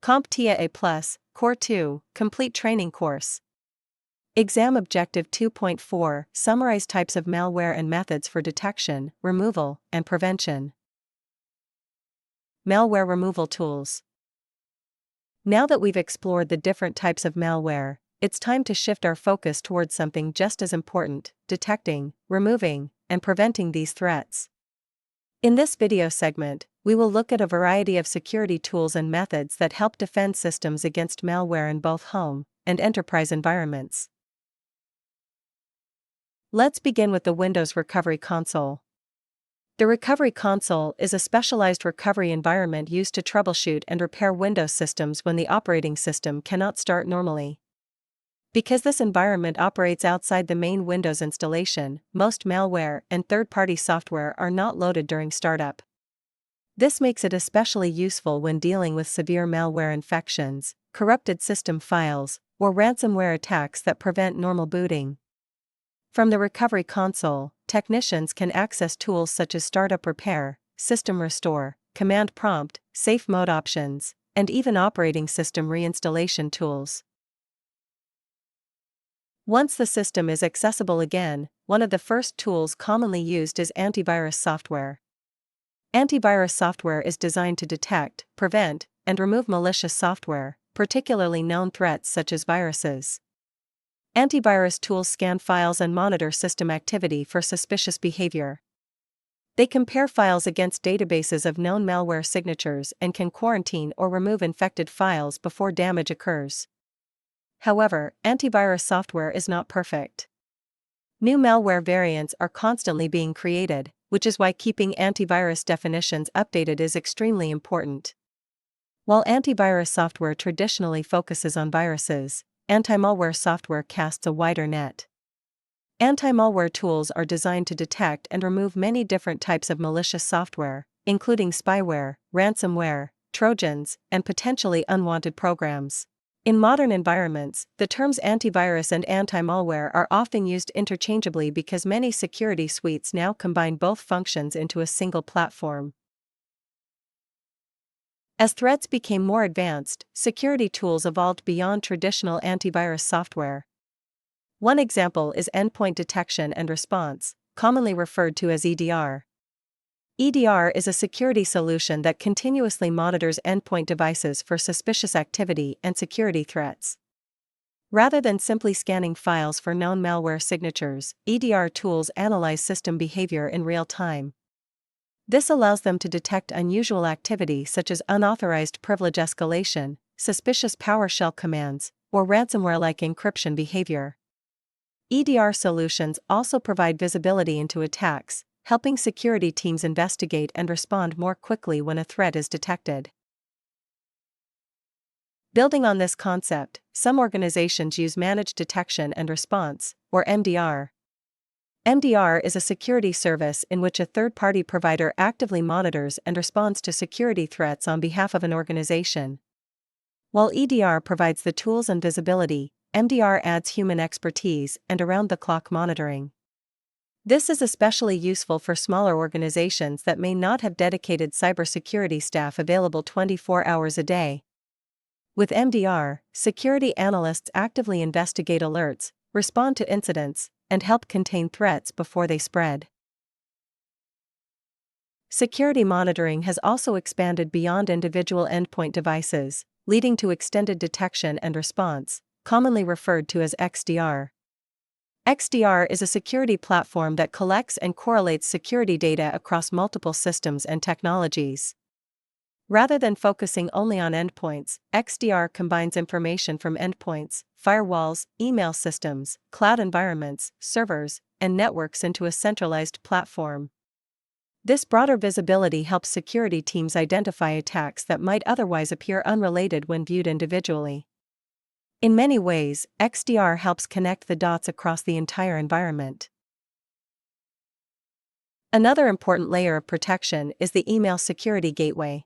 CompTIA A Core 2 Complete Training Course. Exam Objective 2.4 Summarize types of malware and methods for detection, removal, and prevention. Malware Removal Tools. Now that we've explored the different types of malware, it's time to shift our focus towards something just as important: detecting, removing, and preventing these threats. In this video segment, we will look at a variety of security tools and methods that help defend systems against malware in both home and enterprise environments. Let's begin with the Windows Recovery Console. The Recovery Console is a specialized recovery environment used to troubleshoot and repair Windows systems when the operating system cannot start normally. Because this environment operates outside the main Windows installation, most malware and third-party software are not loaded during startup. This makes it especially useful when dealing with severe malware infections, corrupted system files, or ransomware attacks that prevent normal booting. From the Recovery Console, technicians can access tools such as Startup Repair, System Restore, Command Prompt, Safe Mode options, and even operating system reinstallation tools. Once the system is accessible again, one of the first tools commonly used is antivirus software. Antivirus software is designed to detect, prevent, and remove malicious software, particularly known threats such as viruses. Antivirus tools scan files and monitor system activity for suspicious behavior. They compare files against databases of known malware signatures and can quarantine or remove infected files before damage occurs. However, antivirus software is not perfect. New malware variants are constantly being created, which is why keeping antivirus definitions updated is extremely important. While antivirus software traditionally focuses on viruses, anti-malware software casts a wider net. Anti-malware tools are designed to detect and remove many different types of malicious software, including spyware, ransomware, trojans, and potentially unwanted programs. In modern environments, the terms antivirus and anti-malware are often used interchangeably because many security suites now combine both functions into a single platform. As threats became more advanced, security tools evolved beyond traditional antivirus software. One example is endpoint detection and response, commonly referred to as EDR. EDR is a security solution that continuously monitors endpoint devices for suspicious activity and security threats. Rather than simply scanning files for known malware signatures, EDR tools analyze system behavior in real time. This allows them to detect unusual activity such as unauthorized privilege escalation, suspicious PowerShell commands, or ransomware-like encryption behavior. EDR solutions also provide visibility into attacks, helping security teams investigate and respond more quickly when a threat is detected. Building on this concept, some organizations use Managed Detection and Response, or MDR. MDR is a security service in which a third-party provider actively monitors and responds to security threats on behalf of an organization. While EDR provides the tools and visibility, MDR adds human expertise and around-the-clock monitoring. This is especially useful for smaller organizations that may not have dedicated cybersecurity staff available 24 hours a day. With MDR, security analysts actively investigate alerts, respond to incidents, and help contain threats before they spread. Security monitoring has also expanded beyond individual endpoint devices, leading to extended detection and response, commonly referred to as XDR. XDR is a security platform that collects and correlates security data across multiple systems and technologies. Rather than focusing only on endpoints, XDR combines information from endpoints, firewalls, email systems, cloud environments, servers, and networks into a centralized platform. This broader visibility helps security teams identify attacks that might otherwise appear unrelated when viewed individually. In many ways, XDR helps connect the dots across the entire environment. Another important layer of protection is the Email Security Gateway.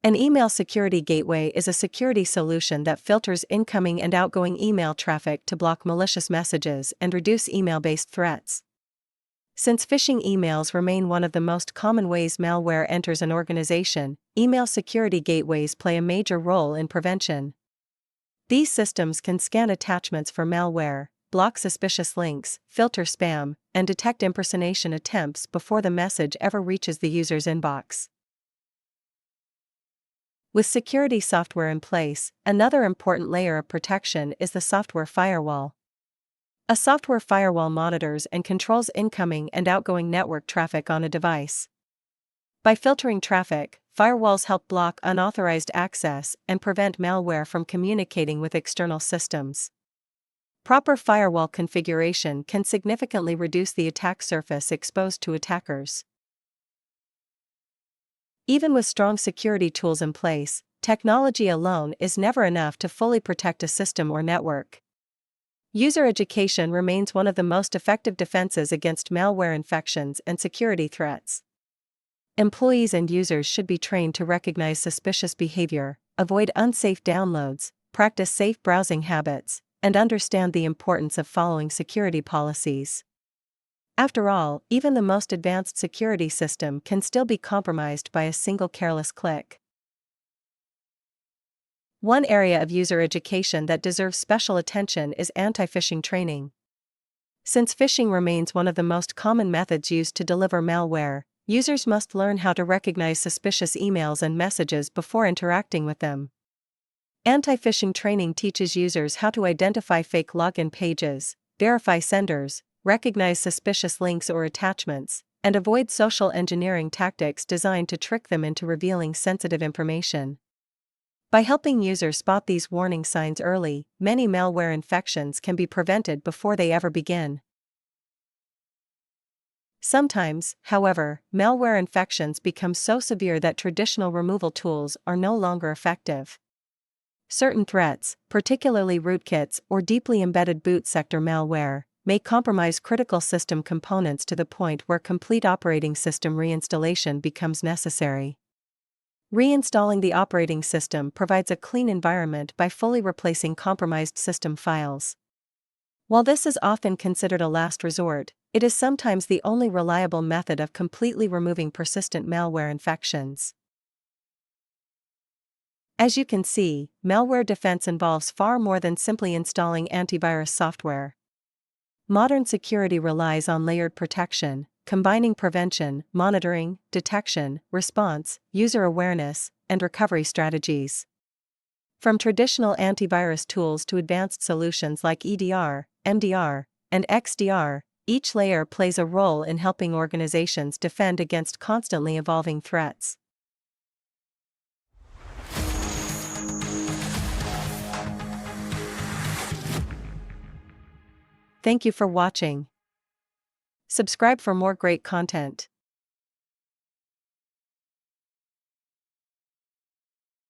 An email security gateway is a security solution that filters incoming and outgoing email traffic to block malicious messages and reduce email-based threats. Since phishing emails remain one of the most common ways malware enters an organization, email security gateways play a major role in prevention. These systems can scan attachments for malware, block suspicious links, filter spam, and detect impersonation attempts before the message ever reaches the user's inbox. With security software in place, another important layer of protection is the software firewall. A software firewall monitors and controls incoming and outgoing network traffic on a device. By filtering traffic, firewalls help block unauthorized access and prevent malware from communicating with external systems. Proper firewall configuration can significantly reduce the attack surface exposed to attackers. Even with strong security tools in place, technology alone is never enough to fully protect a system or network. User education remains one of the most effective defenses against malware infections and security threats. Employees and users should be trained to recognize suspicious behavior, avoid unsafe downloads, practice safe browsing habits, and understand the importance of following security policies. After all, even the most advanced security system can still be compromised by a single careless click. One area of user education that deserves special attention is anti-phishing training. Since phishing remains one of the most common methods used to deliver malware, users must learn how to recognize suspicious emails and messages before interacting with them. Anti-phishing training teaches users how to identify fake login pages, verify senders, recognize suspicious links or attachments, and avoid social engineering tactics designed to trick them into revealing sensitive information. By helping users spot these warning signs early, many malware infections can be prevented before they ever begin. Sometimes, however, malware infections become so severe that traditional removal tools are no longer effective. Certain threats, particularly rootkits or deeply embedded boot sector malware, may compromise critical system components to the point where complete operating system reinstallation becomes necessary. Reinstalling the operating system provides a clean environment by fully replacing compromised system files. While this is often considered a last resort, it is sometimes the only reliable method of completely removing persistent malware infections. As you can see, malware defense involves far more than simply installing antivirus software. Modern security relies on layered protection, combining prevention, monitoring, detection, response, user awareness, and recovery strategies. From traditional antivirus tools to advanced solutions like EDR, MDR, and XDR, each layer plays a role in helping organizations defend against constantly evolving threats. Thank you for watching. Subscribe for more great content.